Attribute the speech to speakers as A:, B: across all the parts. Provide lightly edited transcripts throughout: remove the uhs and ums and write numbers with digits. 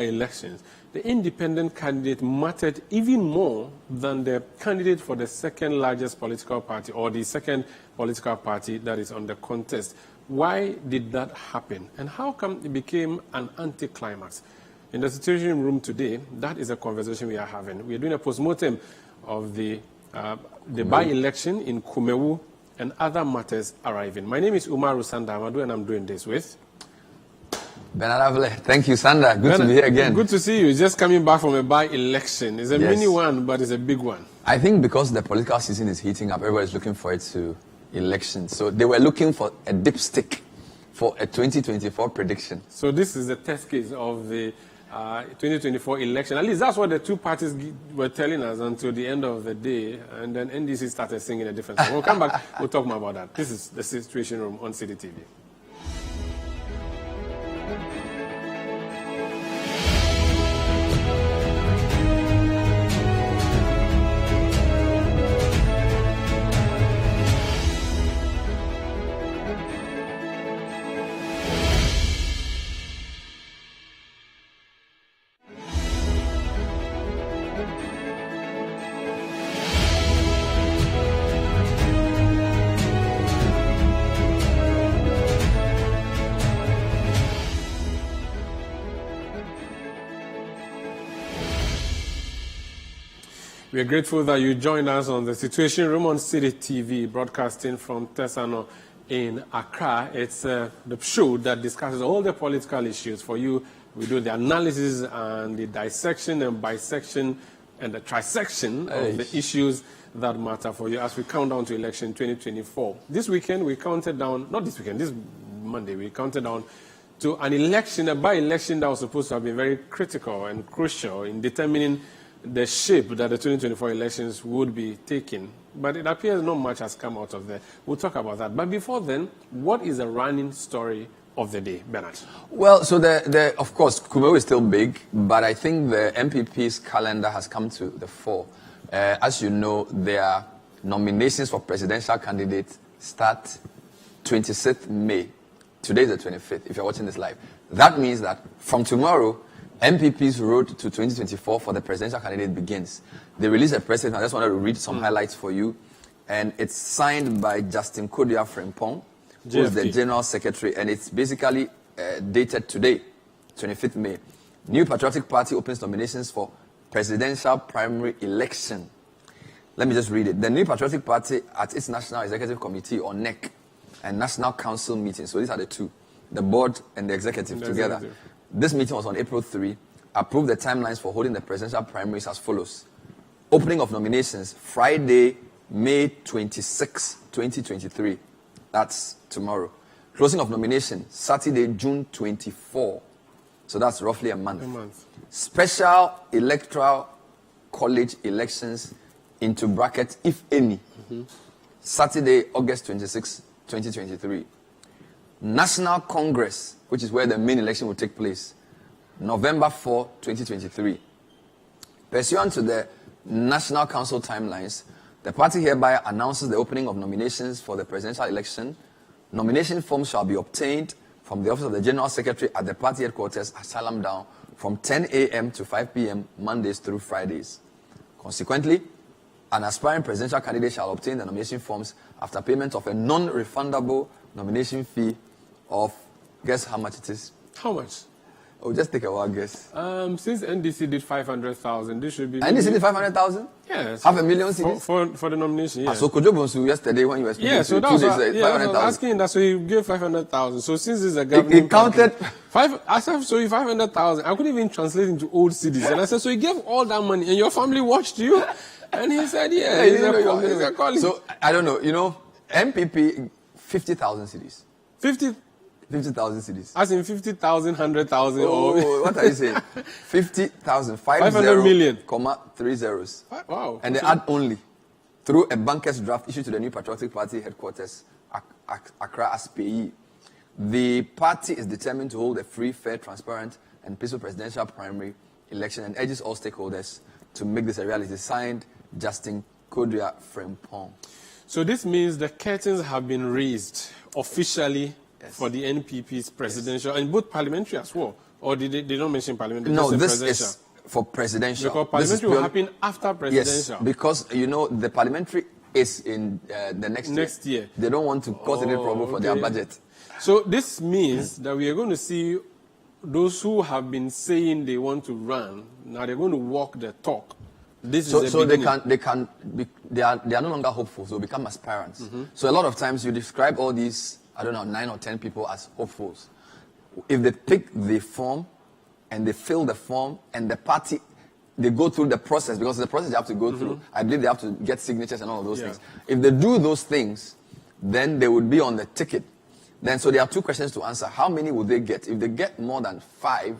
A: elections, the independent candidate mattered even more than the candidate for the second largest political party or the second political party that is on the contest. Why did that happen? And how come it became an anticlimax? In the Citiuation room today, that is a conversation we are having. We are doing a postmortem of the by-election in Kumewu and other matters arriving. My name is Umaru Sanda Amadu, and I'm doing this with
B: Bernard Avle. Thank you, Sanda. Good to be here again.
A: Good to see you. Just coming back from a by-election. It's a mini one, but it's a big one.
B: I think because the political season is heating up, everybody's looking for it to election. So they were looking for a dipstick for a 2024 prediction.
A: So this is the test case of the 2024 election. At least that's what the two parties were telling us until the end of the day. And then NDC started singing a different song. We'll come back. We'll talk more about that. This is the Citiuation Room on City TV. We are grateful that you joined us on the Citiuation Room on City TV, broadcasting from Tesano in Accra. It's the show that discusses all the political issues for you. We do the analysis and the dissection and bisection and the trisection of the issues that matter for you as we count down to election 2024. This weekend, we counted down, not this weekend, this Monday, we counted down to an election, a by-election that was supposed to have been very critical and crucial in determining the shape that the 2024 elections would be taking. But it appears not much has come out of there. We'll talk about that. But before then, what is the running story of the day, Bernard?
B: Well, so of course, Kumewu is still big, but I think the MPP's calendar has come to the fore. As you know, their nominations for presidential candidates start 26th May. Today is the 25th, if you're watching this live. That means that from tomorrow, MPP's road to 2024 for the presidential candidate begins. They released a press statement. I just wanted to read some highlights for you. And it's signed by Justin Kodua Frimpong, who is the General Secretary. And it's basically dated today, 25th May. New Patriotic Party opens nominations for presidential primary election. Let me just read it. The New Patriotic Party at its National Executive Committee, or NEC, and National Council meetings. So these are the two, the board and the executive together. This meeting was on April 3, approved the timelines for holding the presidential primaries as follows. Opening of nominations, Friday, May 26, 2023. That's tomorrow. Closing of nomination, Saturday, June 24. So that's roughly a month. Special electoral college elections into bracket, if any. Saturday, August 26, 2023. National Congress, which is where the main election will take place, November 4, 2023. Pursuant to the National Council timelines, the party hereby announces the opening of nominations for the presidential election. Nomination forms shall be obtained from the office of the General Secretary at the party headquarters at Salam Down from 10 a.m. to 5 p.m. Mondays through Fridays. Consequently, an aspiring presidential candidate shall obtain the nomination forms after payment of a non-refundable nomination fee of, guess how much it is?
A: How much?
B: Oh, just take a wild guess.
A: Since NDC did 500,000, this should be...
B: NDC did 500,000?
A: Yes.
B: Half a million cedis?
A: For the nomination, yes.
B: So Kojo Bonsu yesterday when you were speaking,
A: so that was 500,000. Asking that, so you gave 500,000. So since this is a government...
B: It counted...
A: I said, so you 500,000. I couldn't even translate into old cedis. And I said, so you gave all that money and your family watched you? And he said, yeah, he's a colleague.
B: So, I don't know, MPP, 50,000 cedis. 50,000 cedis.
A: As in 50,000, 100,000.
B: Oh, what are you saying? 50,000,
A: 500 million.
B: 3 zeros.
A: Wow.
B: And they add only through a banker's draft issued to the New Patriotic Party headquarters, Accra as payee. The party is determined to hold a free, fair, transparent, and peaceful presidential primary election and urges all stakeholders to make this a reality. Signed, Justin Kodua Frimpong.
A: So this means the curtains have been raised officially for the NPP's presidential and both parliamentary as well Or did they don't mention parliamentary?
B: No,
A: just
B: this
A: presidential?
B: is for presidential.
A: Because parliamentary will happen after presidential.
B: Yes, because, the parliamentary is in the next
A: year.
B: They don't want to cause any problem for their budget.
A: So this means that we are going to see those who have been saying they want to run, now they're going to walk the talk. This is the beginning.
B: They are no longer hopeful, so they become aspirants. So a lot of times you describe all these, 9 or 10 people as hopefuls. If they pick the form and they fill the form and the party, they go through the process, because the process they have to go through, I believe they have to get signatures and all of those things. If they do those things, then they would be on the ticket. Then, so there are 2 questions to answer. How many will they get? If they get more than 5,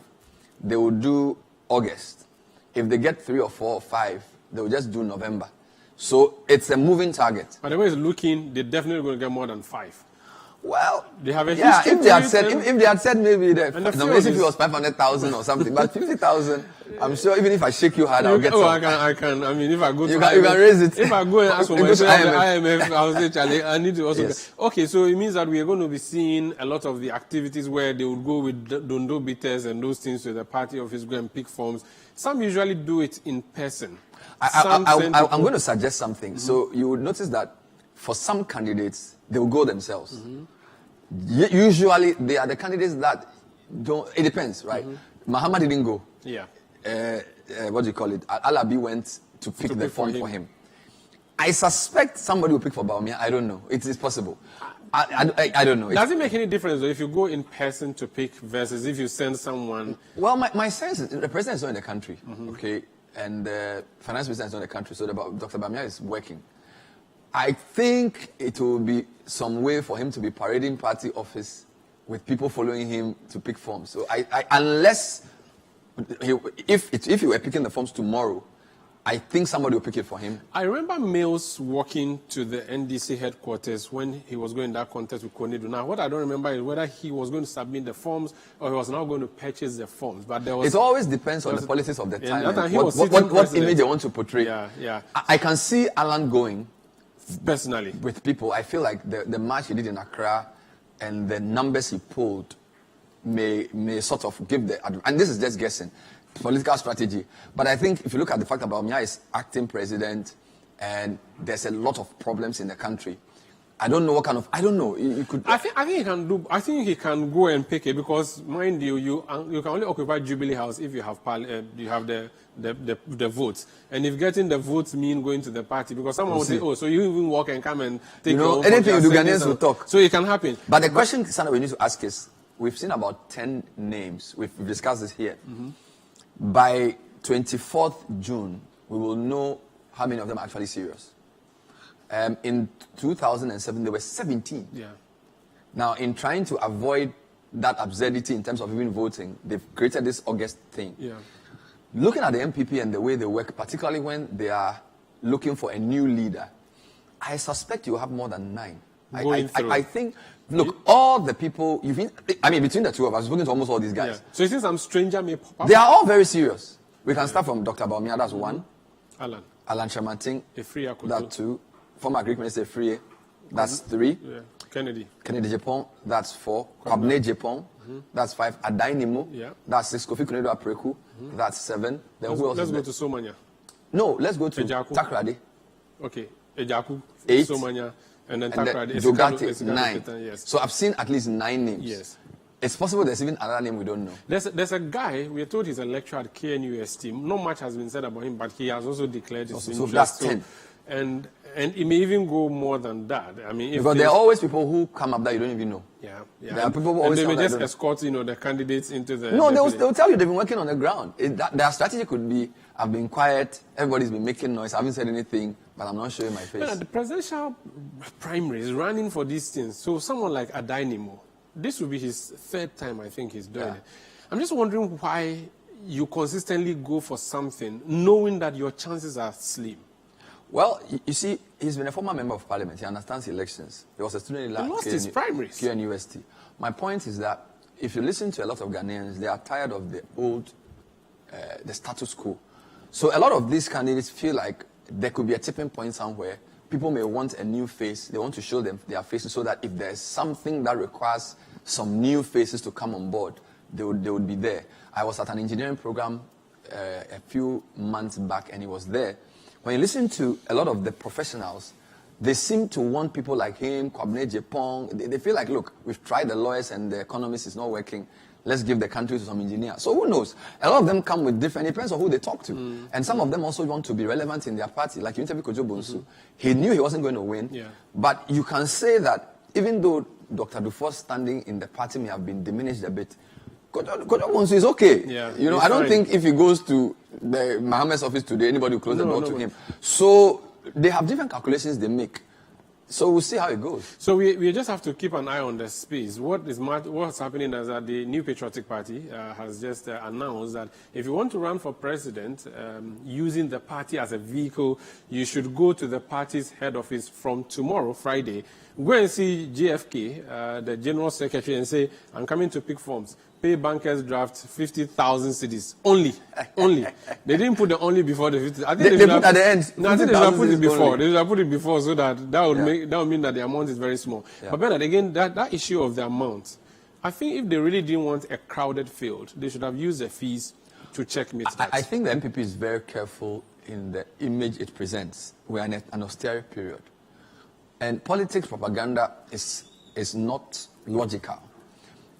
B: they will do August. If they get 3 or 4 or 5, they will just do November. So it's a moving target.
A: But the way it's looking, they're definitely going to get more than 5.
B: Well,
A: they have a
B: if they had said maybe the nomination fee was 500,000 or something, but 50,000, I'm sure even if I shake you hard, I'll get some.
A: I can. I mean, if I go to
B: you can raise it.
A: If I go and ask for myself the IMF, I'll say, Charlie, I need to also get. Okay, so it means that we are going to be seeing a lot of the activities where they would go with Dondo bitters and those things to the party office, go and pick forms. Some usually do it in person.
B: I'm going to suggest something. So you would notice that for some candidates, they will go themselves. Usually, they are the candidates that don't. It depends, right? Muhammad didn't go.
A: Yeah.
B: What do you call it? Alabi went to pick the form for him. I suspect somebody will pick for Bawumia. I don't know. It is possible. I don't know.
A: Does it make any difference though, if you go in person to pick versus if you send someone?
B: Well, my sense is the president is not in the country, okay, and the finance minister is not in the country, so Dr. Bawumia is working. I think it will be some way for him to be parading party office with people following him to pick forms. So unless if he were picking the forms tomorrow, I think somebody will pick it for him.
A: I remember Mills walking to the NDC headquarters when he was going that contest with Konidu. Now, what I don't remember is whether he was going to submit the forms or he was now going to purchase the forms. But there was.
B: It always depends on the politics of the time.
A: What
B: image they want to portray.
A: Yeah.
B: I can see Alan going.
A: Personally.
B: With people, I feel like the match he did in Accra and the numbers he pulled may sort of give and this is just guessing, political strategy. But I think if you look at the fact that Bawumia is acting president and there's a lot of problems in the country, I don't know what kind of, I don't know. You could.
A: I think he can do. I think he can go and pick it because, mind you, you can only occupy Jubilee House if you have the votes. And if getting the votes mean going to the party, because someone will say, oh, so you even walk and come and take your own
B: anything you do, Ghanaians will talk.
A: So it can happen.
B: But the question, Sandra, we need to ask is, we've seen about 10 names. We've discussed this here. By 24th June, we will know how many of them are actually serious. In 2007, there were 17.
A: Yeah.
B: Now, in trying to avoid that absurdity in terms of even voting, they've created this August thing.
A: Yeah.
B: Looking at the MPP and the way they work, particularly when they are looking for a new leader, I suspect you have more than 9. I think, look, all the people, between the two of us, I've spoken to almost all these guys.
A: Yeah. So you think some stranger may pop up?
B: They are all very serious. We can start from Dr. Bawumia, that's 1. Alan Shamanting, that's 2. Former Greek Minister Free, that's 3.
A: Yeah. Kennedy
B: Japan, that's 4. Kwabene Japan, that's 5. Adainimo, that's 6. Kofi Konedo Apreku, that's 7. Then who else?
A: Let's go to Somanya.
B: No, let's go to
A: Ejaku.
B: Takrade.
A: Okay, Ejaku,
B: 8.
A: Somanya, and then Takrade.
B: Jogate, 9.
A: Yes.
B: So I've seen at least 9 names.
A: Yes.
B: It's possible there's even another name we don't know.
A: There's a guy, we are told he's a lecturer at KNUST. Not much has been said about him, but he has also declared his interest.
B: So that's 10.
A: And it may even go more than that. I mean,
B: because there are always people who come up that you don't even know.
A: Yeah.
B: There are people who always
A: and they may just escort, the candidates into the.
B: No, they'll tell you they've been working on the ground. Their strategy could be, I've been quiet, everybody's been making noise, I haven't said anything, but I'm not showing my face.
A: Yeah, the presidential primaries running for these things. So someone like Adainimo, this will be his 3rd time, I think, he's doing it. I'm just wondering why you consistently go for something knowing that your chances are slim.
B: Well, you see, he's been a former member of parliament. He understands elections. He was a student in
A: he lost his primaries.
B: KNUST. My point is that if you listen to a lot of Ghanaians, they are tired of the old, the status quo. So a lot of these candidates feel like there could be a tipping point somewhere. People may want a new face. They want to show them their faces so that if there's something that requires some new faces to come on board, they would be there. I was at an engineering program a few months back, and he was there. When you listen to a lot of the professionals, they seem to want people like him, Kwabene Jepong. They feel like, look, we've tried the lawyers and the economists, it's not working. Let's give the country to some engineer. So who knows? A lot of them come with different, it depends on who they talk to. And some of them also want to be relevant in their party. Like you interviewed Kojo Bonsu. He knew he wasn't going to win.
A: Yeah.
B: But you can say that even though Dr. Dufour's standing in the party may have been diminished a bit, Kojo Bonsu is okay.
A: Yeah,
B: you know, I don't think if he goes to the Mohammed's office today, anybody will close the door to him. So they have different calculations they make. So we'll see how it goes.
A: So we just have to keep an eye on the space. What's happening is that the New Patriotic Party has just announced that if you want to run for president using the party as a vehicle, you should go to the party's head office from tomorrow, Friday. Go and see JFK, the General Secretary, and say, I'm coming to pick forms. Pay bankers draft 50,000 cedis. Only. They didn't put the only before the 50. I think
B: they put at the end.
A: No, I think they should put it before.
B: Only.
A: They should put it before so that would mean that the amount is very small. Yeah. But Bernard, again, that issue of the amount, I think if they really didn't want a crowded field, they should have used the fees to checkmate that.
B: I think the MPP is very careful in the image it presents. We're in an austere period. And politics propaganda is not logical.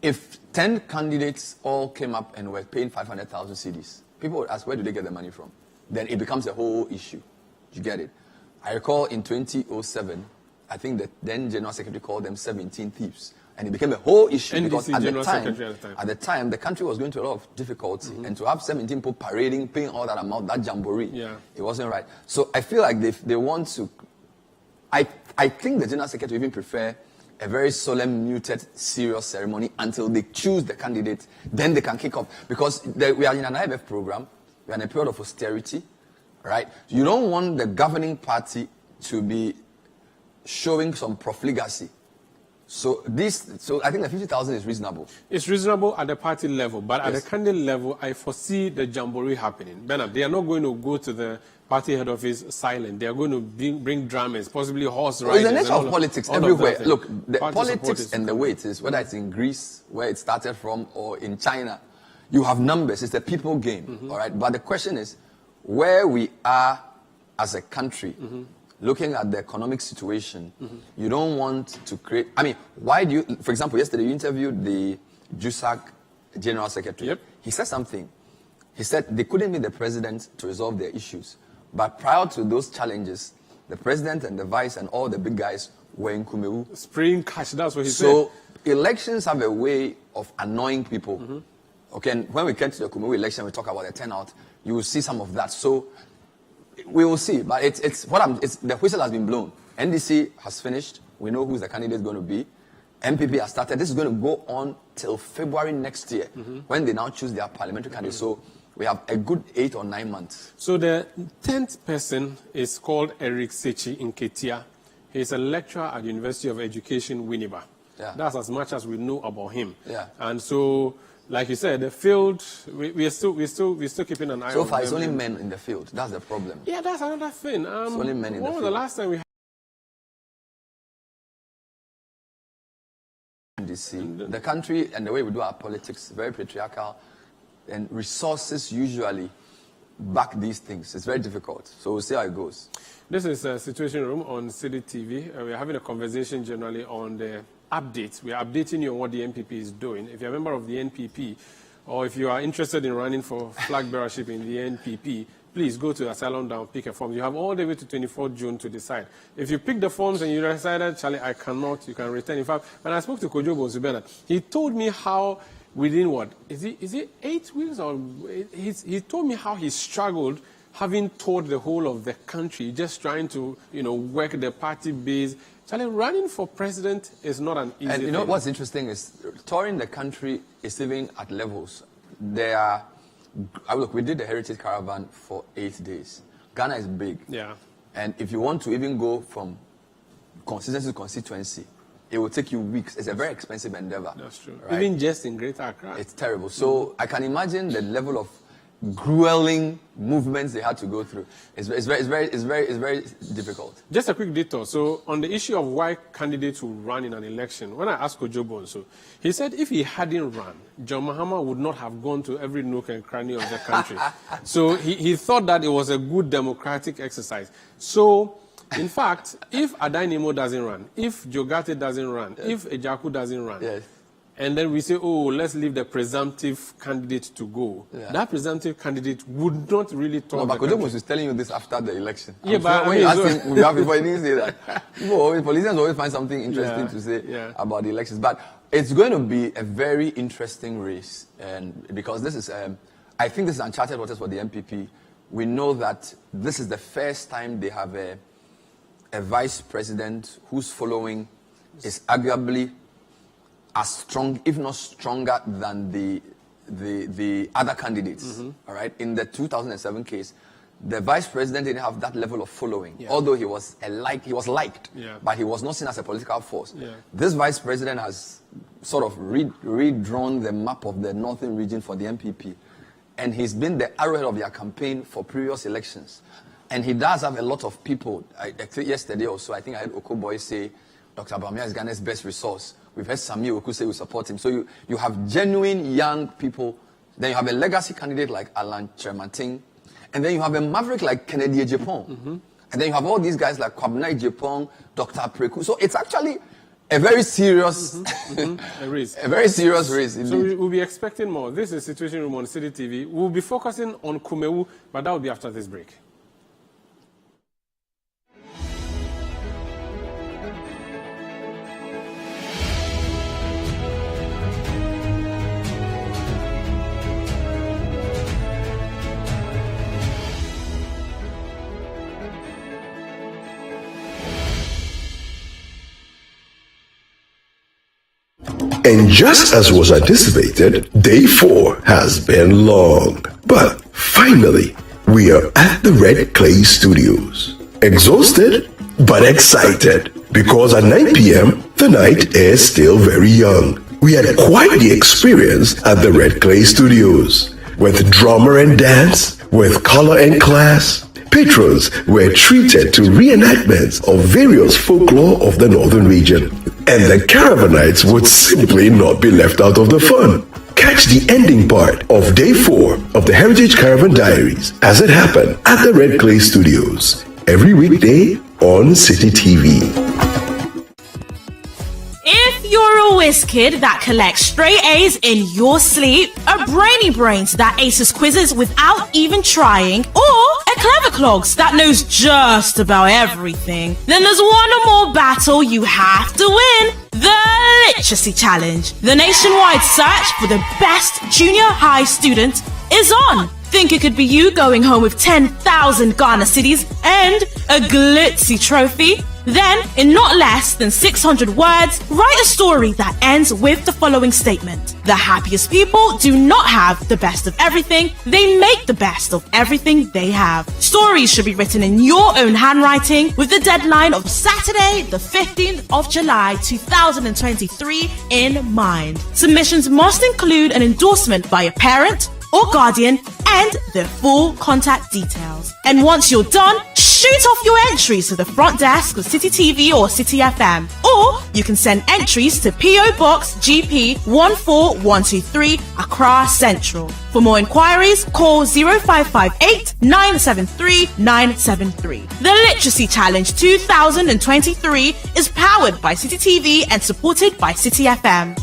B: If 10 candidates all came up and were paying 500,000 cedis, people would ask, where do they get the money from? Then it becomes a whole issue. You get it? I recall in 2007, I think the then General Secretary called them 17 thieves. And it became a whole issue
A: NDC
B: because at
A: the time,
B: the country was going through a lot of difficulty. And to have 17 people parading, paying all that amount, that jamboree, it wasn't right. So I feel like they want to... I think the General Secretary even prefer a very solemn, muted, serious ceremony until they choose the candidate. Then they can kick off. Because we are in an IMF program. We are in a period of austerity. Right? You don't want the governing party to be showing some profligacy. So I think the 50,000 is reasonable. It's
A: reasonable at the party level, but at the candidate level, I foresee the jamboree happening. Bernard, they are not going to go to the party head office silent. They are going to bring drummers, possibly horse riders.
B: It's the nature of politics everywhere. Look, the politics and the way it is, whether it's in Greece, where it started from, or in China, you have numbers. It's the people game, all right? But the question is, where we are as a country, looking at the economic situation, you don't want to create... I mean, why do you... For example, yesterday you interviewed the JUSAC General Secretary.
A: Yep.
B: He said something. He said they couldn't meet the president to resolve their issues. But prior to those challenges, the president and the vice and all the big guys were in Kumewu.
A: Spraying cash, that's what he said.
B: So elections have a way of annoying people. Okay, and when we get to the Kumewu election, we talk about the turnout, you will see some of that. So we will see, but the whistle has been blown. NDC has finished. We know who the candidate is going to be. MPP has started. This is going to go on till February next year, when they now choose their parliamentary candidate. So we have a good 8 or 9 months.
A: So the 10th person is called Eric Sechi Nketia. He's a lecturer at the University of Education, Winneba.
B: Yeah.
A: That's as much as we know about him.
B: Yeah.
A: And so, like you said, the field, we're still keeping an eye on
B: So far,
A: them.
B: it's only men in the field. That's the problem.
A: Yeah, that's another thing.
B: It's only men in the field.
A: When was the last time we had
B: NDC? The country and the way we do our politics, very patriarchal, and resources usually back these things. It's very difficult. So we'll see how it goes.
A: This is a Situation Room on Citi TV. We're having a conversation generally on the updates. We are updating you on what the NPP is doing. If you're a member of the NPP, or if you are interested in running for flag bearership in the NPP, please go to Asylum Down, pick a form. You have all the way to 24th June to decide. If you pick the forms and you decided, Charlie, I cannot, you can return. In fact, when I spoke to Kojo Bonsu, he told me how within what? Is it 8 weeks? Or he told me how he struggled having toured the whole of the country, just trying to, work the party base. Charlie, running for president is not an easy thing.
B: And what's interesting is touring the country is even at levels. Look, we did the Heritage Caravan for 8 days. Ghana is big.
A: Yeah.
B: And if you want to even go from constituency to constituency, it will take you weeks. It's a very expensive endeavor.
A: That's true.
B: Right?
A: Even just in Greater Accra.
B: It's terrible. So I can imagine the level of grueling movements they had to go through. It's very difficult.
A: Just a quick detour. So on the issue of why candidates will run in an election, when I asked Kojo Bonso, he said if he hadn't run, John Mahama would not have gone to every nook and cranny of the country. So he thought that it was a good democratic exercise. So, in fact, if Adainimo doesn't run, if Jogate doesn't run, if Ejaku doesn't run, and then we say, oh, let's leave the presumptive candidate to go. That presumptive candidate would not really talk.
B: No, but Kojo was telling you this after the election.
A: Yeah, but
B: when you asked him, before he didn't say that. Politicians always find something interesting to say about the elections. But it's going to be a very interesting race, and because this is, I think this is uncharted waters for the MPP. We know that this is the first time they have a vice president whose following is arguably as strong, if not stronger, than the other candidates. All right. In the 2007 case, the vice president didn't have that level of following, although he was liked, but he was not seen as a political force. This vice president has sort of redrawn the map of the northern region for the MPP, and he's been the arrowhead of their campaign for previous elections. And he does have a lot of people. I think yesterday also, I think I heard Okoboy say Dr. Bamia is Ghana's best resource. We've heard Sami Oku say we support him. So you have genuine young people. Then you have a legacy candidate like Alan Chermating. And then you have a maverick like Kennedy Ejapong. And then you have all these guys like Kwabena Ejapong, Dr. Preku. So it's actually a very serious
A: race.
B: A very serious race indeed.
A: So we'll be expecting more. This is Situation Room on City TV. We'll be focusing on Kumewu, but that will be after this break.
C: And just as was anticipated, day 4 has been long. But finally, we are at the Red Clay Studios. Exhausted, but excited. Because at 9 p.m., the night is still very young. We had quite the experience at the Red Clay Studios. With drummer and dance, with color and class, patrons were treated to reenactments of various folklore of the northern region. And the caravanites would simply not be left out of the fun. Catch the ending part of day 4 of the Heritage Caravan Diaries as it happened at the Red Clay Studios every weekday on City TV.
D: If you're a whiz kid that collects straight A's in your sleep, a brainy brains that aces quizzes without even trying, or a clever clogs that knows just about everything, then there's one or more battle you have to win. The Literacy Challenge. The nationwide search for the best junior high student is on. Think it could be you going home with 10,000 Ghana cedis and a glitzy trophy? Then, in not less than 600 words, write a story that ends with the following statement. The happiest people do not have the best of everything, they make the best of everything they have. Stories should be written in your own handwriting with the deadline of Saturday, the 15th of July 2023 in mind. Submissions must include an endorsement by a parent or guardian and their full contact details. And once you're done, shoot off your entries to the front desk of City TV or City FM. Or you can send entries to PO Box GP 14123 Accra Central. For more inquiries, call 0558 973 973. The Literacy Challenge 2023 is powered by City TV and supported by City FM.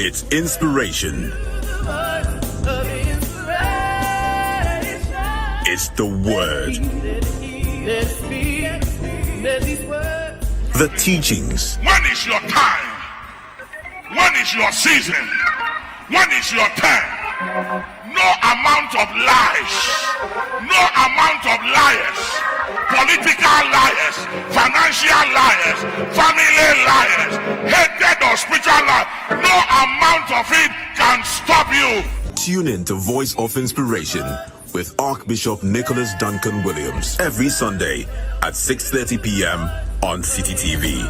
E: It's inspiration. It's the word. The teachings.
F: When is your time? When is your season? When is your turn? No amount of lies, no amount of liars, political liars, financial liars, family liars, hatred or spiritual lies, no amount of it can stop you.
E: Tune in to Voice of Inspiration with Archbishop Nicholas Duncan Williams every Sunday at 6:30 p.m. on City TV.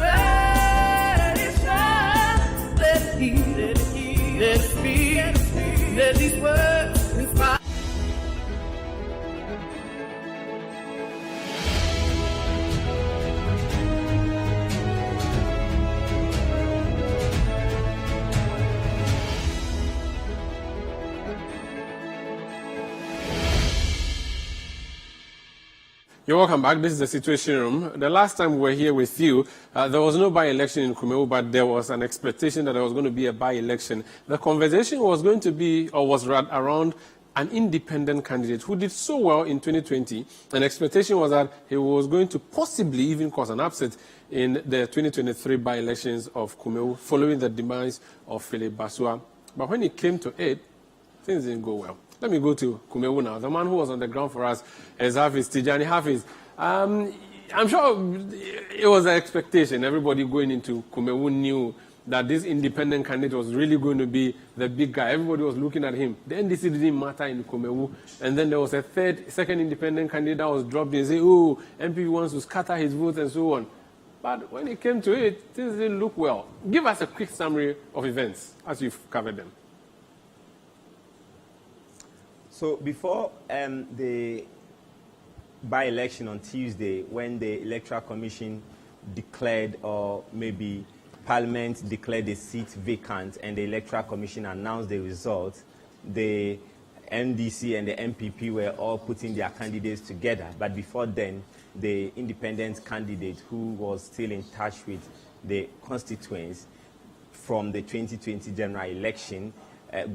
A: You're welcome back. This is the Situation Room. The last time we were here with you, there was no by-election in Kumewu, but there was an expectation that there was going to be a by-election. The conversation was going to be, or was around an independent candidate who did so well in 2020. An expectation was that he was going to possibly even cause an upset in the 2023 by-elections of Kumewu, following the demise of Philip Basua. But when it came to it, things didn't go well. Let me go to Kumewu now. The man who was on the ground for us is Hafiz Tijani. Hafiz, I'm sure it was an expectation. Everybody going into Kumewu knew that this independent candidate was really going to be the big guy. Everybody was looking at him. The NDC didn't matter in Kumewu. And then there was a second independent candidate that was dropped in and said, oh, MPP wants to scatter his votes and so on. But when it came to it, things didn't look well. Give us a quick summary of events as you've covered them.
G: So before the by-election on Tuesday, when the Electoral Commission declared, or maybe Parliament declared the seat vacant and the Electoral Commission announced the results, the NDC and the MPP were all putting their candidates together. But before then, the independent candidate who was still in touch with the constituents from the 2020 general election,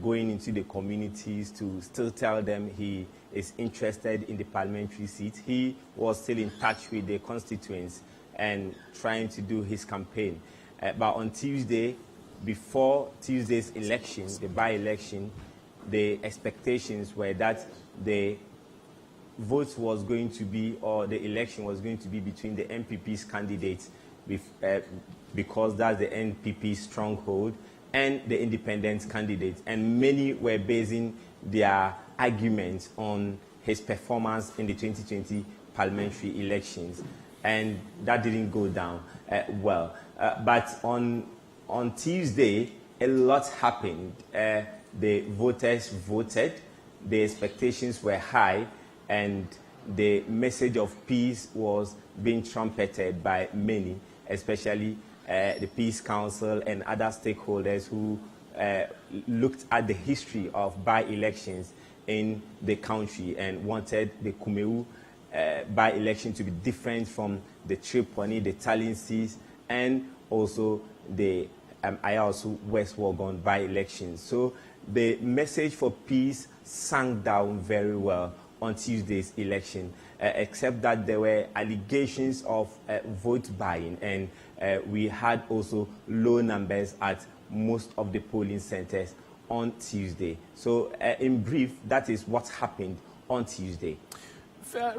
G: going into the communities to still tell them he is interested in the parliamentary seat. He was still in touch with the constituents and trying to do his campaign. But on Tuesday, before Tuesday's election, the by-election, the expectations were that the vote was going to be, or the election was going to be between the MPP's candidates, because that's the NPP's stronghold, and the independent candidate. And many were basing their arguments on his performance in the 2020 parliamentary elections. And that didn't go down well. But on Tuesday, a lot happened. The voters voted, the expectations were high, and the message of peace was being trumpeted by many, especially the Peace Council and other stakeholders who looked at the history of by-elections in the country and wanted the Kumewu by-election to be different from the Tripoli, the Talinsis, and also the Ayasu West Wuogon by-elections. So the message for peace sank down very well on Tuesday's election, except that there were allegations of vote buying, and we had also low numbers at most of the polling centers on Tuesday. So in brief, that is what happened on Tuesday.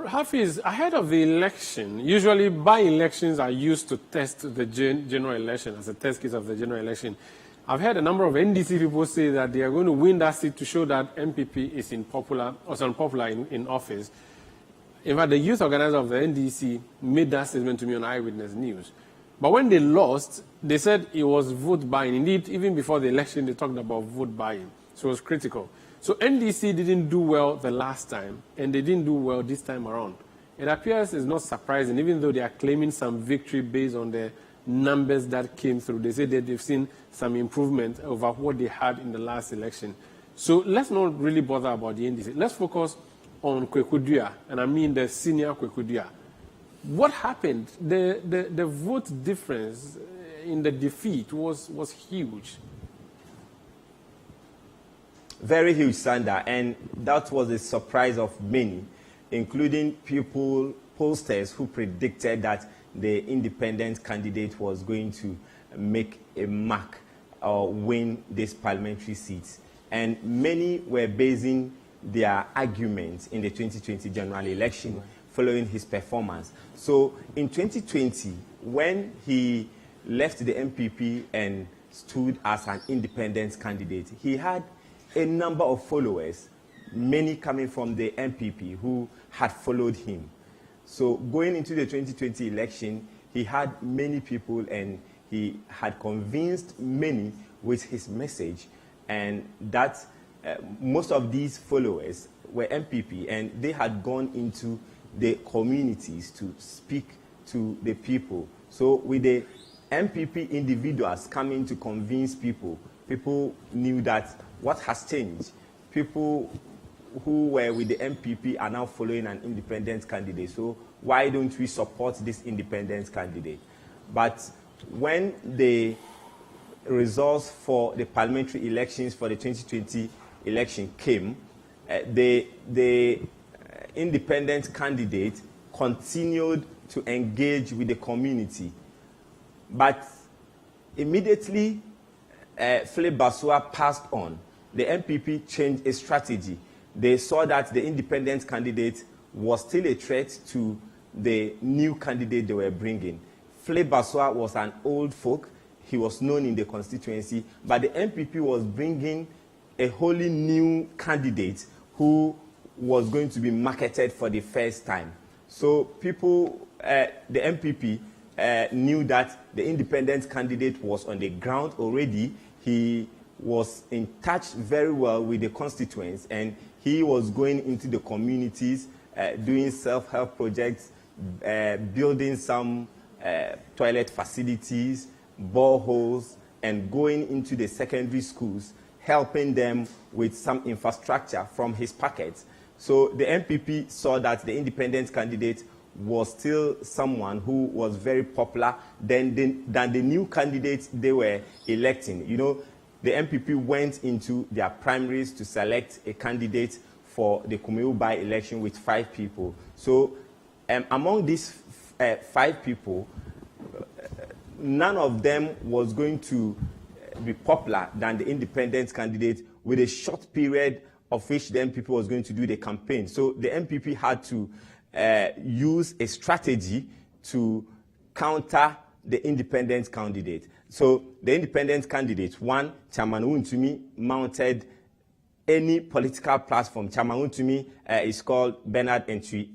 A: Hafiz, ahead of the election, usually by-elections are used to test the general election as a test case of the general election. I've heard a number of NDC people say that they are going to win that seat to show that MPP is unpopular in office. In fact, the youth organizer of the NDC made that statement to me on Eyewitness News. But when they lost, they said it was vote buying. Indeed, even before the election, they talked about vote buying. So it was critical. So NDC didn't do well the last time, and they didn't do well this time around. It appears it's not surprising, even though they are claiming some victory based on the numbers that came through. They say that they've seen some improvement over what they had in the last election. So let's not really bother about the NDC. Let's focus on Kwekudua, and I mean the senior Kwekudua. What happened? The vote difference in the defeat was huge.
G: Very huge, Sandra, and that was a surprise of many, including pollsters who predicted that the independent candidate was going to make a mark or win these parliamentary seats. And many were basing their arguments in the 2020 general election following his performance. So in 2020, when he left the MPP and stood as an independent candidate, he had a number of followers, many coming from the MPP who had followed him. So going into the 2020 election, he had many people and he had convinced many with his message, and that most of these followers were MPP, and they had gone into the communities to speak to the people. So with the MPP individuals coming to convince people, people knew that what has changed. People who were with the MPP are now following an independent candidate. So why don't we support this independent candidate? But when the results for the parliamentary elections for the 2020 election came, the independent candidate continued to engage with the community. But immediately Philip Basua passed on, the MPP changed its strategy. They saw that the independent candidate was still a threat to the new candidate they were bringing. Philip Basua was an old folk. He was known in the constituency, but the MPP was bringing a wholly new candidate who was going to be marketed for the first time. So people, the MPP knew that the independent candidate was on the ground already. He was in touch very well with the constituents, and he was going into the communities, doing self-help projects, building some toilet facilities, boreholes, and going into the secondary schools, helping them with some infrastructure from his pockets. So the MPP saw that the independent candidate was still someone who was very popular than the new candidates they were electing. You know, the MPP went into their primaries to select a candidate for the Kumewu by-election with 5 people. So among these 5 people, none of them was going to be popular than the independent candidate with a short period of which the MPP was going to do the campaign. So the MPP had to use a strategy to counter the independent candidate. So the independent candidate, one, Chairman Wuntumi, mounted any political platform. Chairman Wuntumi is called Bernard Entry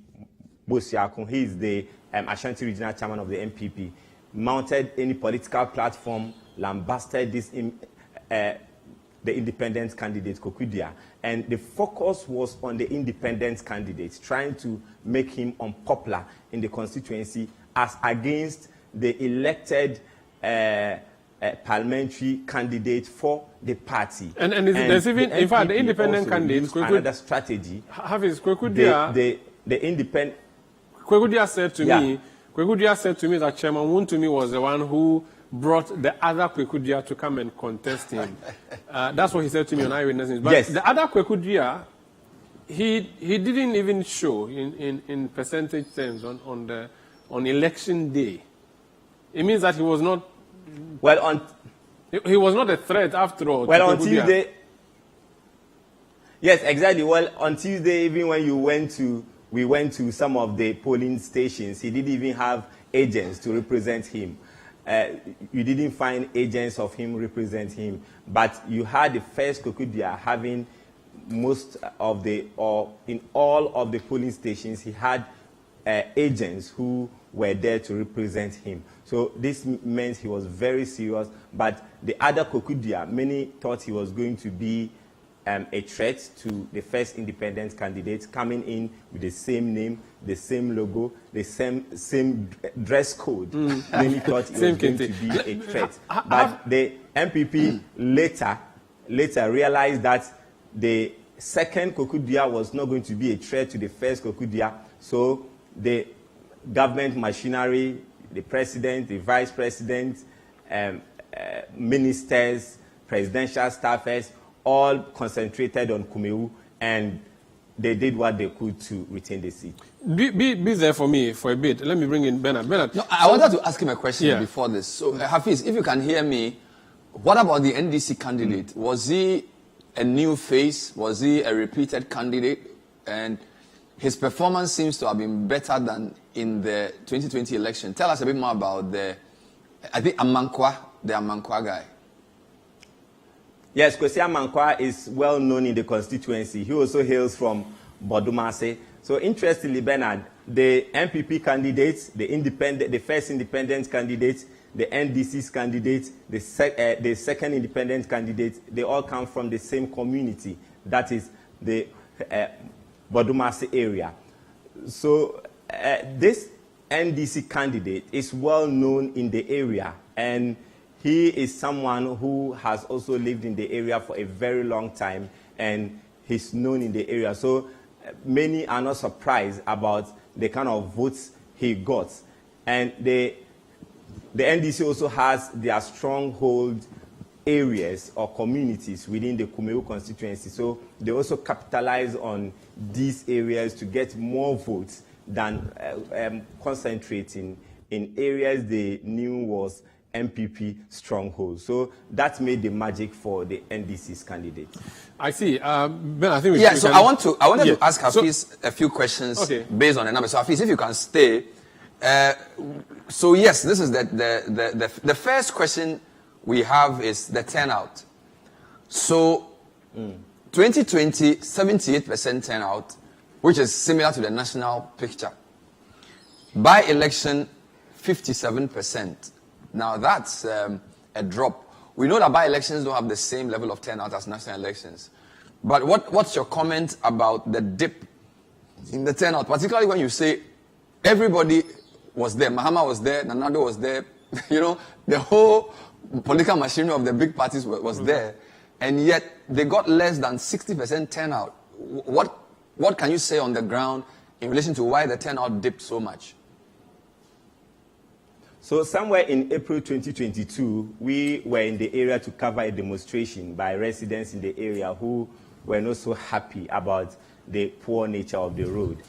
G: Bosiakun. He is the Ashanti Regional Chairman of the MPP. Mounted any political platform, lambasted this the independent candidate, Kokudia. And the focus was on the independent candidate, trying to make him unpopular in the constituency as against the elected parliamentary candidate for the party.
A: And there's even, in fact, the independent candidate,
G: another strategy.
A: Kokudia,
G: the independent.
A: Kokudia said to me that Chairman Wuntumi was the one who brought the other Kwekudia to come and contest him. That's what he said to me on Eyewitness. But
G: yes,
A: the other Kwekudia, he didn't even show in percentage terms on election day. It means that he was not.
G: Well,
A: he was not a threat after all.
G: Well, on Tuesday. Yes, exactly. Well, on Tuesday, even when we went to some of the polling stations, he didn't even have agents to represent him. You didn't find agents of him represent him, but you had the first Kokudia having most of the, or in all of the polling stations, he had agents who were there to represent him. So this meant he was very serious, but the other Kokudia, many thought he was going to be a threat to the first independent candidate, coming in with the same name, the same logo, the same dress code. Many thought he was going to be a threat. But the MPP later realized that the second Kokudia was not going to be a threat to the first Kokudia. So the government machinery, the president, the vice president, ministers, presidential staffers, all concentrated on Kumewu, and they did what they could to retain the seat.
B: Be
A: there for me for a bit. Let me bring in Bernard. Bernard.
B: No, I wanted to ask him a question before this. So, Hafiz, if you can hear me, what about the NDC candidate? Was he a new face? Was he a repeated candidate? And his performance seems to have been better than in the 2020 election. Tell us a bit more about the Amankwa guy.
G: Yes, Kwesi Amankwa is well known in the constituency. He also hails from Bodumase. So interestingly, Bernard, the MPP candidates, the first independent candidate, the NDC's candidate, the second independent candidate, they all come from the same community. That is the Bodumase area. So this NDC candidate is well known in the area, and he is someone who has also lived in the area for a very long time, and he's known in the area. So many are not surprised about the kind of votes he got. And the NDC also has their stronghold areas or communities within the Kumewu constituency. So they also capitalize on these areas to get more votes than concentrating in areas they knew was MPP stronghold. So that made the magic for the NDC's candidate.
A: I see. Ben, I think
B: I wanted to ask Hafiz a few questions based on the numbers. So Hafiz, if you can stay. So yes, this is the first question we have is the turnout. So 2020, 78% turnout, which is similar to the national picture. By election, 57%. Now that's a drop. We know that by-elections don't have the same level of turnout as national elections. But what's your comment about the dip in the turnout, particularly when you say everybody was there, Mahama was there, Nanado was there, the whole political machinery of the big parties was there, and yet they got less than 60% turnout. What can you say on the ground in relation to why the turnout dipped so much?
G: So somewhere in April 2022, we were in the area to cover a demonstration by residents in the area who were not so happy about the poor nature of the road.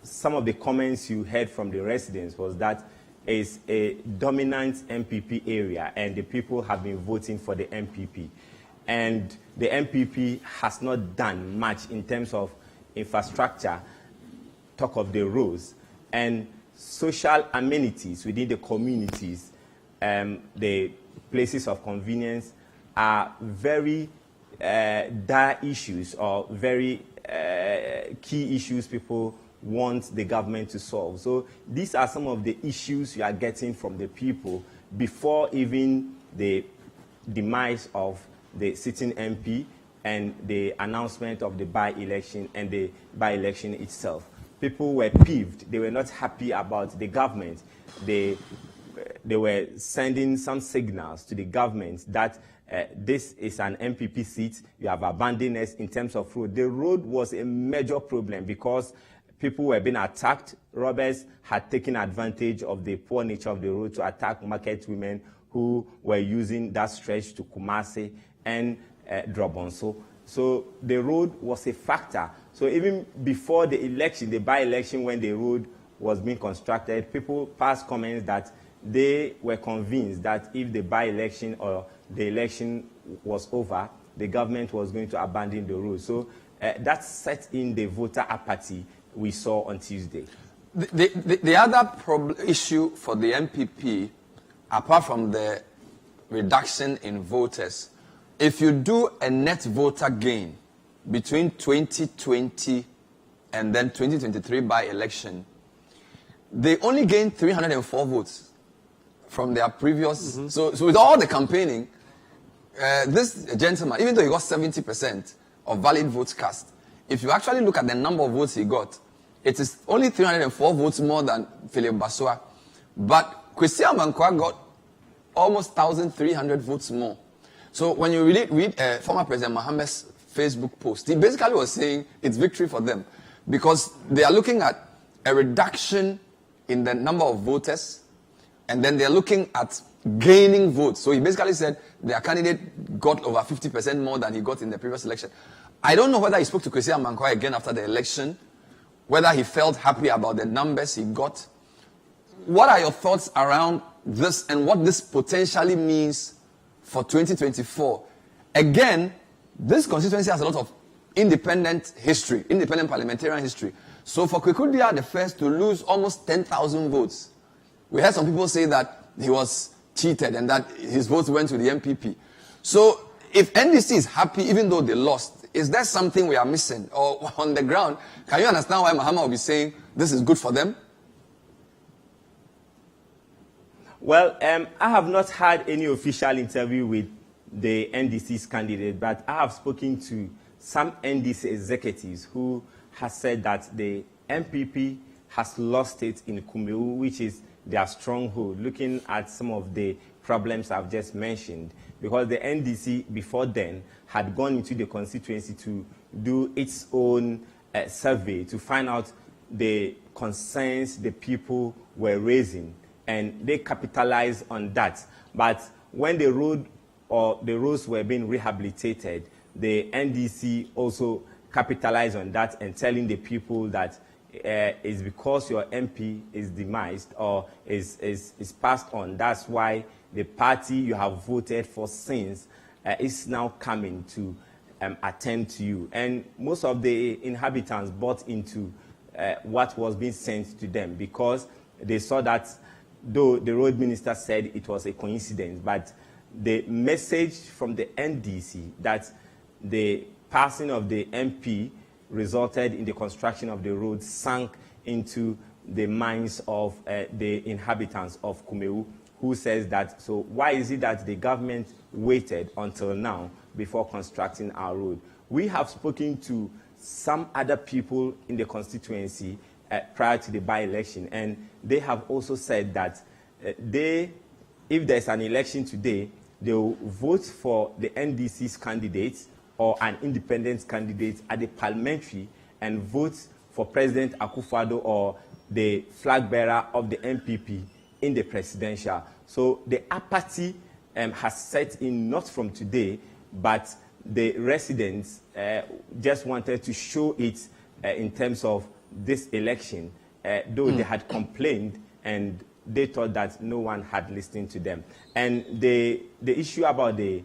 G: Some of the comments you heard from the residents was that it's a dominant MPP area and the people have been voting for the MPP. And the MPP has not done much in terms of infrastructure, talk of the roads, and social amenities within the communities, the places of convenience are very dire issues or very key issues people want the government to solve. So these are some of the issues you are getting from the people before even the demise of the sitting MP and the announcement of the by-election and the by-election itself. People were peeved. They were not happy about the government. They were sending some signals to the government that this is an MPP seat. You have abandoned us in terms of road. The road was a major problem because people were being attacked. Robbers had taken advantage of the poor nature of the road to attack market women who were using that stretch to Kumasi and Drobonso. So the road was a factor. So even before the election, the by-election, when the road was being constructed, people passed comments that they were convinced that if the by-election or the election was over, the government was going to abandon the road. So that set in the voter apathy we saw on Tuesday.
B: The other issue for the MPP, apart from the reduction in voters, if you do a net voter gain between 2020 and then 2023 by-election, they only gained 304 votes from their previous. So with all the campaigning, this gentleman, even though he got 70% of valid votes cast, if you actually look at the number of votes he got, it is only 304 votes more than Philip Bassoa. But Kwesi Amankwa got almost 1,300 votes more. So when you read former President Mohammed's Facebook post, he basically was saying it's victory for them because they are looking at a reduction in the number of voters and then they're looking at gaining votes. So he basically said their candidate got over 50% more than he got in the previous election. I don't know whether he spoke to Kwesi Amankwa again after the election, whether he felt happy about the numbers he got. What are your thoughts around this and what this potentially means for 2024? Again, this constituency has a lot of independent history, independent parliamentarian history. So for Kweku Dia, the first to lose almost 10,000 votes, we heard some people say that he was cheated and that his votes went to the MPP. So if NDC is happy even though they lost, is there something we are missing? Or on the ground, can you understand why Mahama will be saying this is good for them?
G: Well, I have not had any official interview with the NDC's candidate, but I have spoken to some NDC executives who have said that the MPP has lost it in Kumeu, which is their stronghold, looking at some of the problems I've just mentioned, because the NDC before then had gone into the constituency to do its own survey to find out the concerns the people were raising, and they capitalized on that. But when the road or the roads were being rehabilitated, the NDC also capitalized on that and telling the people that it's because your MP is demised or is passed on. That's why the party you have voted for since is now coming to attend to you. And most of the inhabitants bought into what was being sent to them, because they saw that, though the road minister said it was a coincidence, but the message from the NDC that the passing of the MP resulted in the construction of the road sank into the minds of the inhabitants of Kumeu, who says that, so why is it that the government waited until now before constructing our road? We have spoken to some other people in the constituency prior to the by-election, and they have also said that if there's an election today, they will vote for the NDC's candidates or an independent candidate at the parliamentary and vote for President Akufo-Addo or the flag bearer of the MPP in the presidential. So the apathy has set in not from today, but the residents just wanted to show it in terms of this election, though they had complained and they thought that no one had listened to them. And the issue about the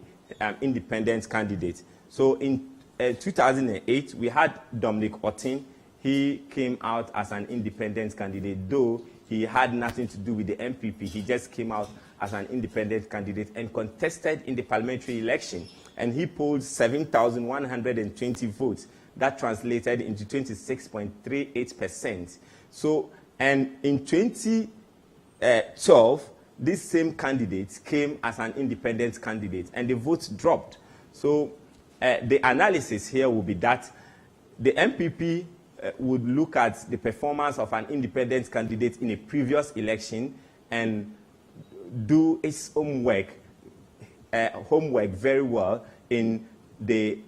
G: independent candidate. So in 2008, we had Dominic Otin. He came out as an independent candidate, though he had nothing to do with the MPP. He just came out as an independent candidate and contested in the parliamentary election. And he polled 7,120 votes. That translated into 26.38%. So, and in 2012, this same candidate came as an independent candidate, and the votes dropped. So the analysis here will be that the MPP would look at the performance of an independent candidate in a previous election and do its homework very well in the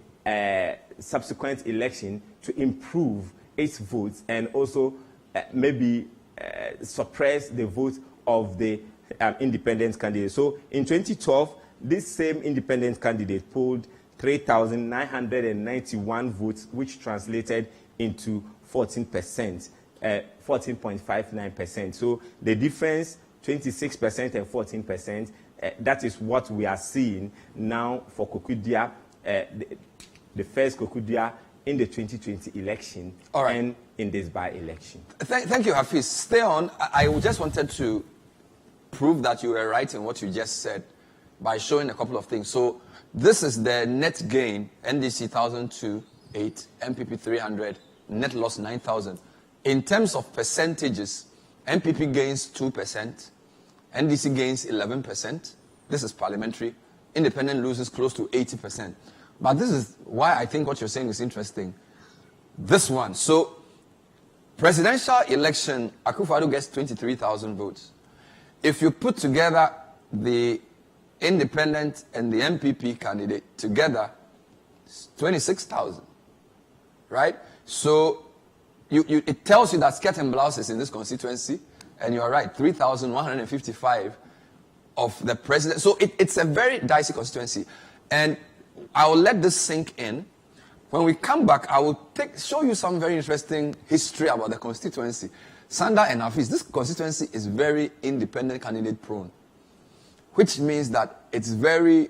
G: subsequent election to improve its votes and also maybe suppress the vote of the independent candidate. So in 2012, this same independent candidate polled 3,991 votes, which translated into 14%, 14.59%. So the difference, 26% and 14%, that is what we are seeing now for Kokudia, the first Kokudia in the 2020 election and in this by-election.
B: Thank you, Hafiz. Stay on. I just wanted to prove that you were right in what you just said by showing a couple of things. So this is the net gain, NDC 1,008, MPP 300, net loss 9,000. In terms of percentages, MPP gains 2%, NDC gains 11%. This is parliamentary. Independent loses close to 80%. But this is why I think what you're saying is interesting. This one. So, presidential election, Akufo-Addo gets 23,000 votes. If you put together the independent and the MPP candidate together, it's 26,000. Right? So, it tells you that skirt and blouse is in this constituency, and you are right, 3,155 of the president. So it's a very dicey constituency. And I will let this sink in. When we come back, I will show you some very interesting history about the constituency. Sanda and Hafiz, this constituency is very independent candidate prone, which means that it's very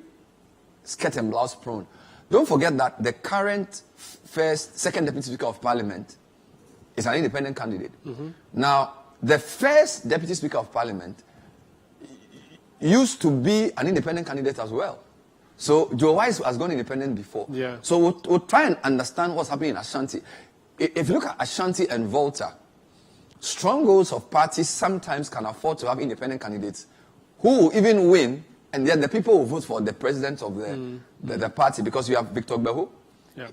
B: skirt and blouse prone. Don't forget that the current second deputy speaker of parliament is an independent candidate. Now, the first deputy speaker of parliament used to be an independent candidate as well. So Joe Wise has gone independent before.
A: Yeah.
B: So we'll try and understand what's happening in Ashanti. If you look at Ashanti and Volta, strongholds of parties sometimes can afford to have independent candidates who will even win, and yet the people will vote for the president of the party, because you have Victor Behu.
A: Yeah.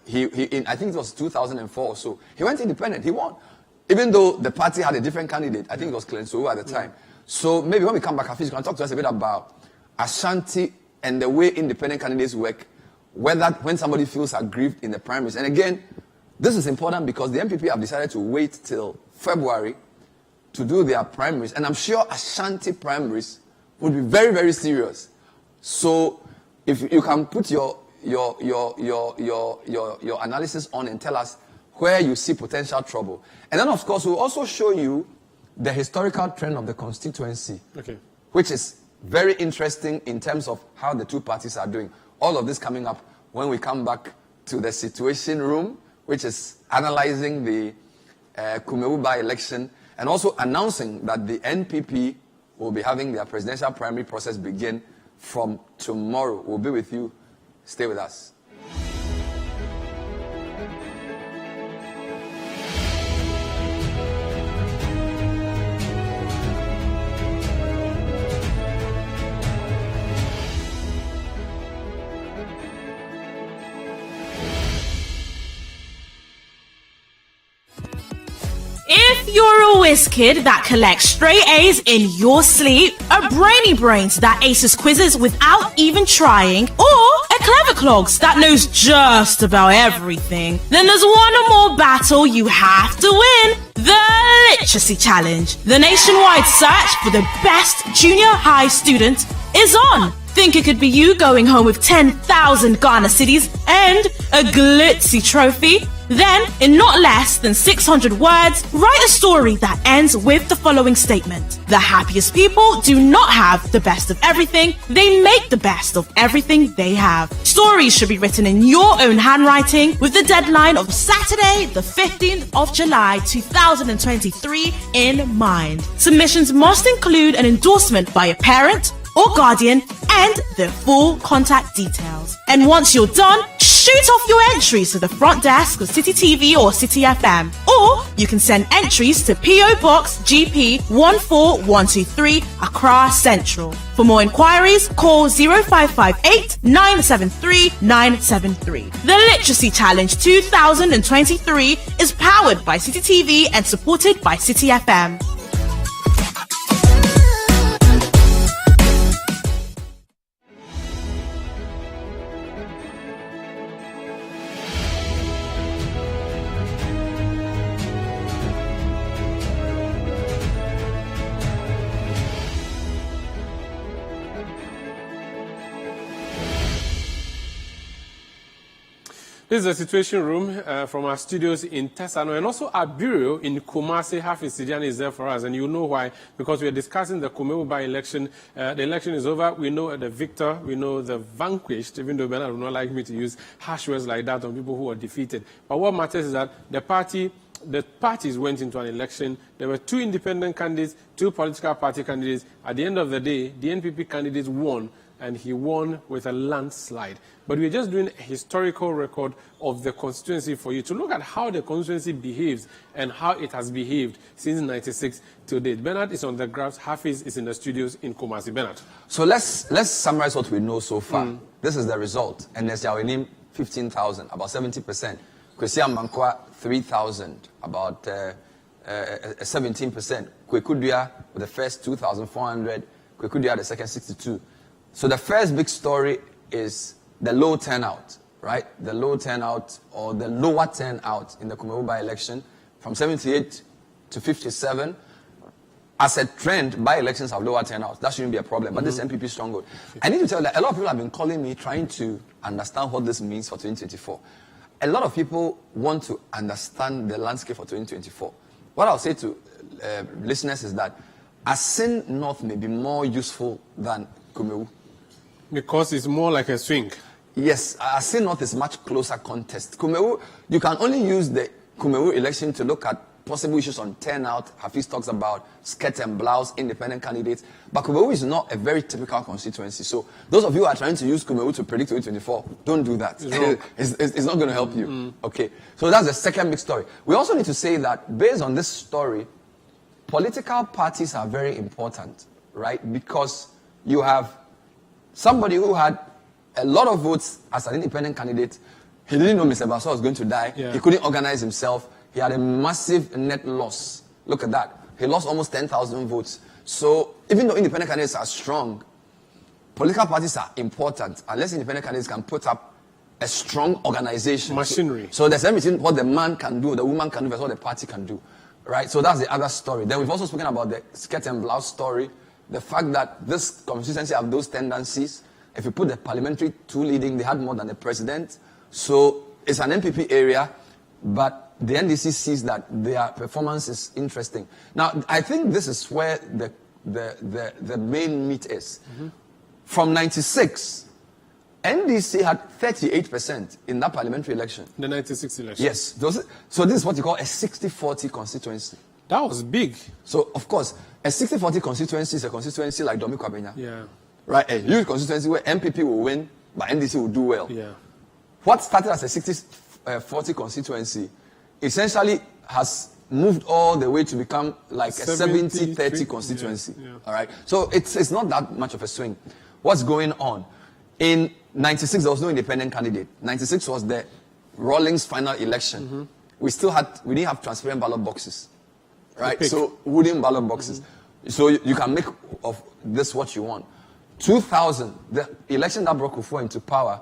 B: I think it was 2004 or so. He went independent. He won. Even though the party had a different candidate. I think it was Clenso at the time. So maybe when we come back, Hafiz, you can talk to us a bit about Ashanti and the way independent candidates work, whether when somebody feels aggrieved in the primaries. And again, this is important because the MPP have decided to wait till February to do their primaries. And I'm sure Ashanti primaries would be very, very serious. So if you can put your analysis on and tell us where you see potential trouble. And then, of course, we'll also show you the historical trend of the constituency, which is very interesting in terms of how the two parties are doing. All of this coming up when we come back to the Situation Room, which is analyzing the Kumewu by-election and also announcing that the NPP will be having their presidential primary process begin from tomorrow. We'll be with you. Stay with us.
D: If you're a whiz kid that collects straight A's in your sleep, a brainy brains that aces quizzes without even trying, or a clever clogs that knows just about everything, then there's one more battle you have to win. The Literacy Challenge. The nationwide search for the best junior high student is on. Think it could be you going home with 10,000 Ghana cedis and a glitzy trophy? Then, in not less than 600 words, write a story that ends with the following statement. The happiest people do not have the best of everything, they make the best of everything they have. Stories should be written in your own handwriting with the deadline of Saturday, the 15th of July 2023 in mind. Submissions must include an endorsement by a parent or guardian and their full contact details. And once you're done, shoot off your entries to the front desk of City TV or City FM. Or you can send entries to PO Box GP 14123 Accra Central. For more inquiries, call 0558 973 973. The Literacy Challenge 2023 is powered by City TV and supported by City FM.
A: This is the Situation Room from our studios in Tesano and also our bureau in Kumasi. Hafiz Sidiani is there for us, and you know why. Because we are discussing the Kumewu by-election. The election is over. We know the victor. We know the vanquished, even though Bernard would not like me to use harsh words like that on people who are defeated. But what matters is that the parties went into an election. There were two independent candidates, two political party candidates. At the end of the day, the NPP candidate won, and he won with a landslide. But we're just doing a historical record of the constituency for you to look at how the constituency behaves and how it has behaved since 96 to date. Bernard is on the graphs. Hafiz is in the studios in Kumasi. Bernard.
B: So let's summarize what we know so far. This is the result. And there's our name 15,000, about 70%. Kwesi Amankwa 3,000, about 17%. Kwekudua with the first 2,400. Kwekudua the second 62. So the first big story is the low turnout, right? The low turnout or the lower turnout in the Kumewu by-election from 78 to 57. As a trend, by-elections have lower turnout. That shouldn't be a problem, but this MPP stronghold. I need to tell you that a lot of people have been calling me trying to understand what this means for 2024. A lot of people want to understand the landscape for 2024. What I'll say to listeners is that Asin North may be more useful than Kumewu.
A: Because it's more like a swing.
B: Yes, Asin North is much closer contest. Kumewu, you can only use the Kumewu election to look at possible issues on turnout. Hafiz talks about skirt and blouse, independent candidates. But Kumewu is not a very typical constituency. So those of you who are trying to use Kumewu to predict 2024, don't do that. It's not going to help you. Okay. So that's the second big story. We also need to say that based on this story, political parties are very important, right? Because you have somebody who had a lot of votes as an independent candidate. He didn't know Mr. Basso was going to die. Yeah. He couldn't organize himself. He had a massive net loss. Look at that. He lost almost 10,000 votes. So even though independent candidates are strong, political parties are important unless independent candidates can put up a strong organization.
A: Machinery.
B: So there's everything what the man can do, the woman can do, versus what the party can do. Right? So that's the other story. Then we've also spoken about the skirt and blouse story. The fact that this constituency have those tendencies. If you put the parliamentary two leading, they had more than the president. So it's an MPP area, but the NDC sees that their performance is interesting. Now, I think this is where the main meat is. From 96, NDC had 38% in that parliamentary election.
A: The 96 election.
B: Yes. So this is what you call a 60-40 constituency.
A: That was big.
B: So, of course, a 60-40 constituency is a constituency like Domi Kwabenya.
A: Yeah.
B: Right? A huge constituency where MPP will win, but NDC will do well.
A: Yeah.
B: What started as a 60-40 constituency essentially has moved all the way to become like a 70-30 constituency. Yeah. All right. So it's not that much of a swing. What's going on? In 96, there was no independent candidate. 96 was the Rawlings final election. We didn't have transparent ballot boxes. Right? So wooden ballot boxes. So you can make of this what you want. 2000, the election that brought Kufuor into power,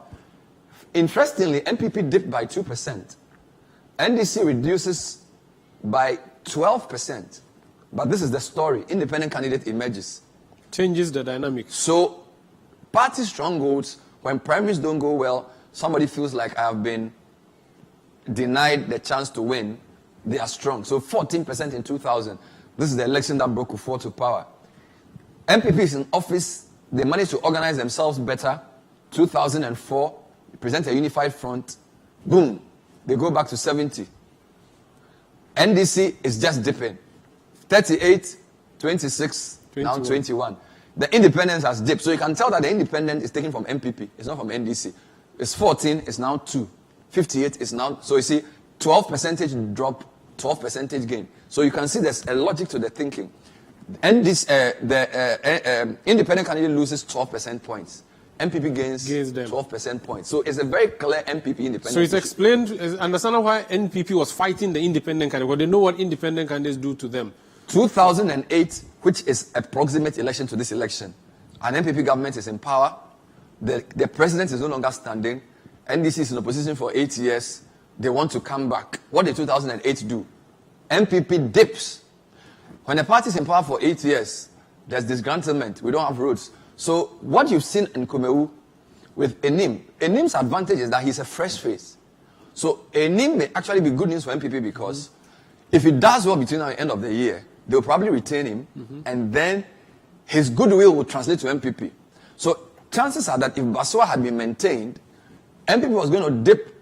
B: interestingly, MPP dipped by 2%. NDC reduces by 12%. But this is the story. Independent candidate emerges.
A: Changes the dynamic.
B: So, party strongholds, when primaries don't go well, somebody feels like I have been denied the chance to win, they are strong. So 14% in 2000. This is the election that brought Kufuor to power. MPP is in office. They managed to organize themselves better. 2004, present a unified front. Boom. They go back to 70. NDC is just dipping. 38, 26, 21. Now 21. The independence has dipped. So you can tell that the independent is taken from MPP. It's not from NDC. It's 14, it's now 2. 58 is now, so you see, 12% drop, 12% gain. So you can see there's a logic to the thinking. And this, the independent candidate loses 12% points. MPP gains them 12% points. So it's a very clear MPP independent.
A: So it's explained, understand why NPP was fighting the independent candidate, but they know what independent candidates do to them.
B: 2008, which is a proximate election to this election, an MPP government is in power, the president is no longer standing, NDC is in opposition for 8 years, they want to come back. What did 2008 do? MPP dips. When a party is in power for 8 years, there's disgruntlement, we don't have roads. So what you've seen in Kumewu with Enim's advantage is that he's a fresh face. So Enim may actually be good news for MPP because if he does well between now and the end of the year, they'll probably retain him, and then his goodwill will translate to MPP. So chances are that if Baswa had been maintained, MPP was going to dip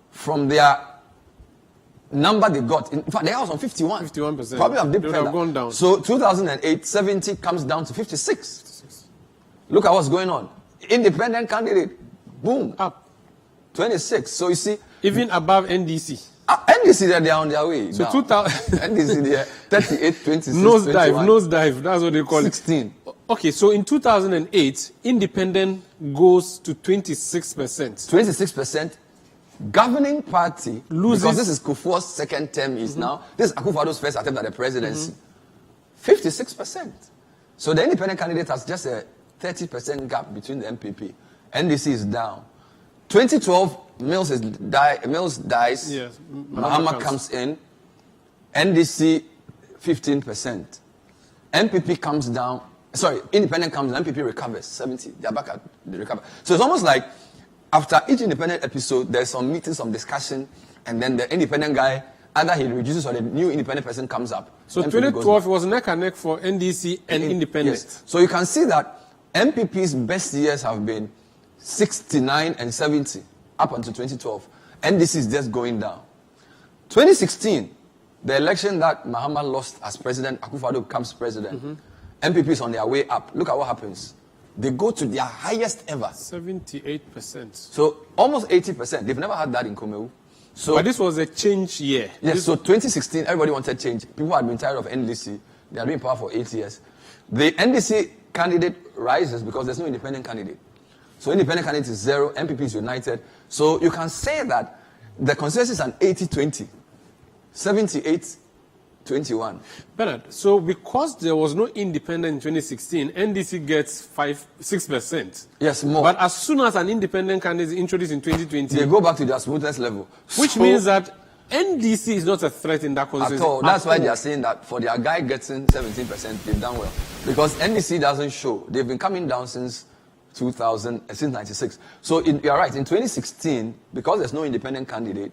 B: from their number they got. In fact, they was on 51.
A: 51%.
B: Probably have dipped
A: further. Have gone down.
B: So 2008, 70 comes down to 56. Look at what's going on. Independent candidate, boom,
A: up
B: 26. So you see,
A: even above NDC.
B: NDC, they are on their way.
A: So 2000
B: NDC, they are 38, 26,
A: Nosedive. That's what they call
B: 16.
A: it. Okay, so in 2008, independent goes to 26%.
B: 26%. Governing party
A: loses.
B: Because this is Kufuor's second term is now. This is Akufo-Addo's first attempt at the presidency. 56%. So the independent candidate has just a 30% gap between the MPP. NDC is down. 2012, Mills dies.
A: Yes.
B: Mahama comes in. NDC 15%. MPP comes down. Sorry, independent comes down. MPP recovers 70. They're back at the recover. So it's almost like after each independent episode, there's some meeting, some discussion, and then the independent guy, either he reduces or the new independent person comes up.
A: So 2012 was neck and neck for NDC and independent.
B: Yes. So you can see that MPP's best years have been 69 and 70 up until 2012. NDC is just going down. 2016, The election that Mahama lost as president, Akufo-Addo becomes president, MPP is on their way up. Look at what happens. They go to their highest ever.
A: 78%.
B: So almost 80%. They've never had that in Kumewu. So,
A: but this was a change year.
B: Yes, so 2016, everybody wanted change. People had been tired of NDC. They had been in power for 8 years. The NDC candidate rises because there's no independent candidate. So independent candidate is 0, MPP is united. So you can say that the consensus is an 80-20. 78-21.
A: Bernard, so because there was no independent in 2016, NDC gets 6%.
B: Yes, more.
A: But as soon as an independent candidate is introduced in 2020,
B: they go back to their smoothness level.
A: Which means that NDC is not a threat in that constituency.
B: At all. That's why they are saying that for their guy getting 17%, they've done well. Because NDC doesn't show. They've been coming down since 96. So you're right. In 2016, because there's no independent candidate,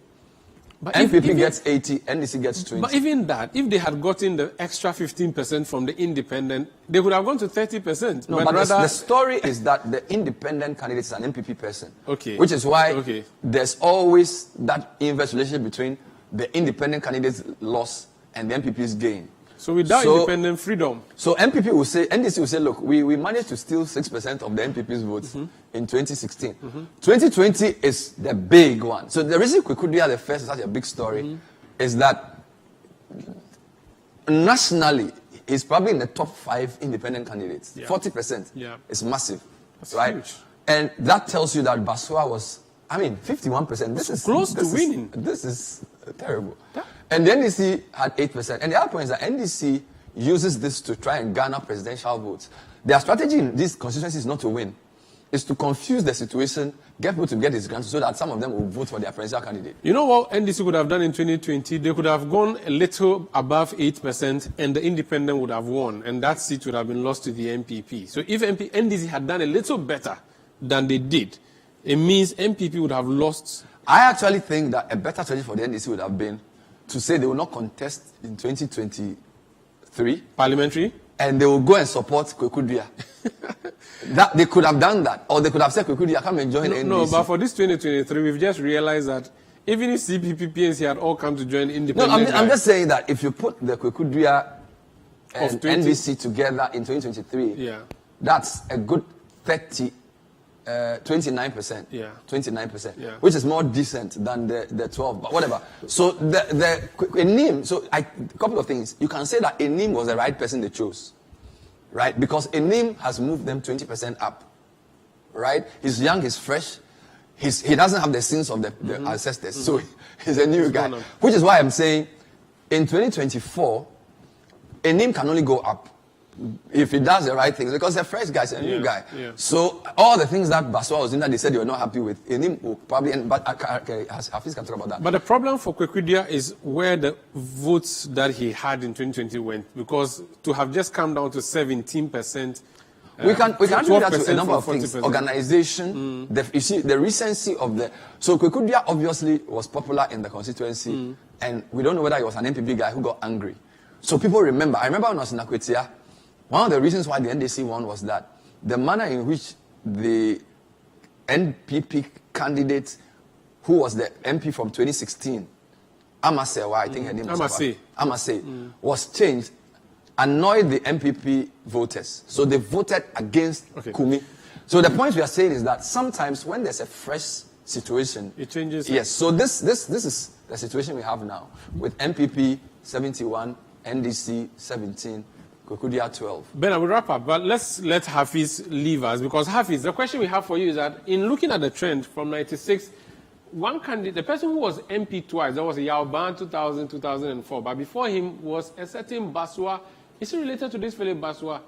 B: but MPP gets 80, NDC gets 20.
A: But even that, if they had gotten the extra 15% from the independent, they could have gone to 30%.
B: No, but the story is that the independent candidate is an MPP person.
A: Okay.
B: Which is why there's always that inverse relationship between the independent candidate's loss and the MPP's gain.
A: So without independent freedom.
B: So MPP will say, NDC will say, look, we managed to steal 6% of the MPP's votes in 2016. 2020 is the big one. So the reason Kwekuduya the first is such a big story is that nationally, he's probably in the top 5 independent candidates. 40%.
A: Yeah.
B: It's massive.
A: That's
B: right?
A: huge.
B: And that tells you that Baswa was, 51%. This is
A: close to winning.
B: This is terrible. Yeah. And the NDC had 8%. And the other point is that NDC uses this to try and garner presidential votes. Their strategy in these constituencies is not to win. It's to confuse the situation, get people to get his grants so that some of them will vote for their presidential candidate.
A: You know what NDC could have done in 2020? They could have gone a little above 8% and the independent would have won. And that seat would have been lost to the MPP. So if NDC had done a little better than they did, it means MPP would have lost.
B: I actually think that a better strategy for the NDC would have been to say they will not contest in 2023.
A: Parliamentary?
B: And they will go and support Kwekuduya. That they could have done that. Or they could have said Kwekuduya, come and join NDC.
A: No, but for this 2023, we've just realized that even if CPP, PNC had all come to join independent...
B: No, I'm just saying that if you put the Kwekuduya and NDC together in 2023, that's a good 29%.
A: Yeah.
B: 29%.
A: Yeah.
B: Which is more decent than the 12, but whatever. So Enim, a couple of things. You can say that Enim was the right person they chose. Right? Because Enim has moved them 20% up. Right? He's young, he's fresh. He doesn't have the sins of the ancestors. So he's a new guy. Which is why I'm saying in 2024, Enim can only go up if he does the right things, because the first guy is a new guy.
A: Yeah.
B: So all the things that Baswa was in that they said they were not happy with, Enim will probably end, but Hafiz can talk about that.
A: But the problem for Kwekuduya is where the votes that he had in 2020 went, because to have just come down to 17%.
B: We can attribute that to a number of
A: 40%.
B: things. Organization, you see, the recency of the... So Kwekuduya obviously was popular in the constituency, and we don't know whether he was an MPP guy who got angry. So people remember. I remember when I was in Akwetia, one of the reasons why the NDC won was that the manner in which the NPP candidate, who was the MP from 2016, Amasewa, I think her name was Amase, was changed, annoyed the MPP voters. So they voted against Kumi. So the point we are saying is that sometimes when there's a fresh situation,
A: it changes.
B: Yes. So this is the situation we have now with MPP 71, NDC 17. Kwekuduya 12.
A: Ben, I will wrap up, but let's let Hafiz leave us, because Hafiz, the question we have for you is that in looking at the trend from 96, one candidate, the person who was MP twice, that was Yaoban 2000, 2004, but before him was a certain Baswa. Is he related to this fellow Baswa?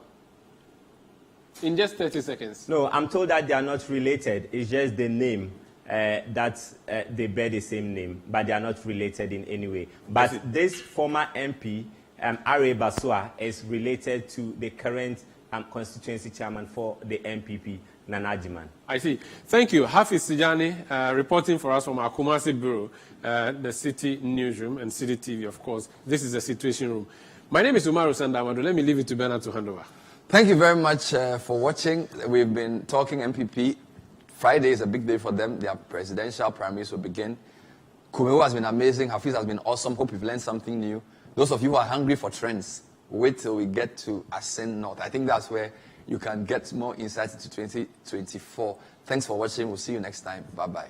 A: In just 30 seconds.
G: No, I'm told that they are not related. It's just the name. That they bear the same name, but they are not related in any way. But this former MP, R.A. Baswa, is related to the current constituency chairman for the MPP, Nana Ajiman. I
A: see. Thank you. Hafiz Tijani, reporting for us from our Kumasi Bureau, the City Newsroom and City TV, of course. This is the Situation Room. My name is Umaru Sandamadu. Let me leave it to Bernard to hand over.
B: Thank you very much for watching. We've been talking MPP. Friday is a big day for them. Their presidential primaries will begin. Kumeo has been amazing. Hafiz has been awesome. Hope you've learned something new. Those of you who are hungry for trends, wait till we get to Ascend North. I think that's where you can get more insights into 2024. Thanks for watching. We'll see you next time. Bye-bye.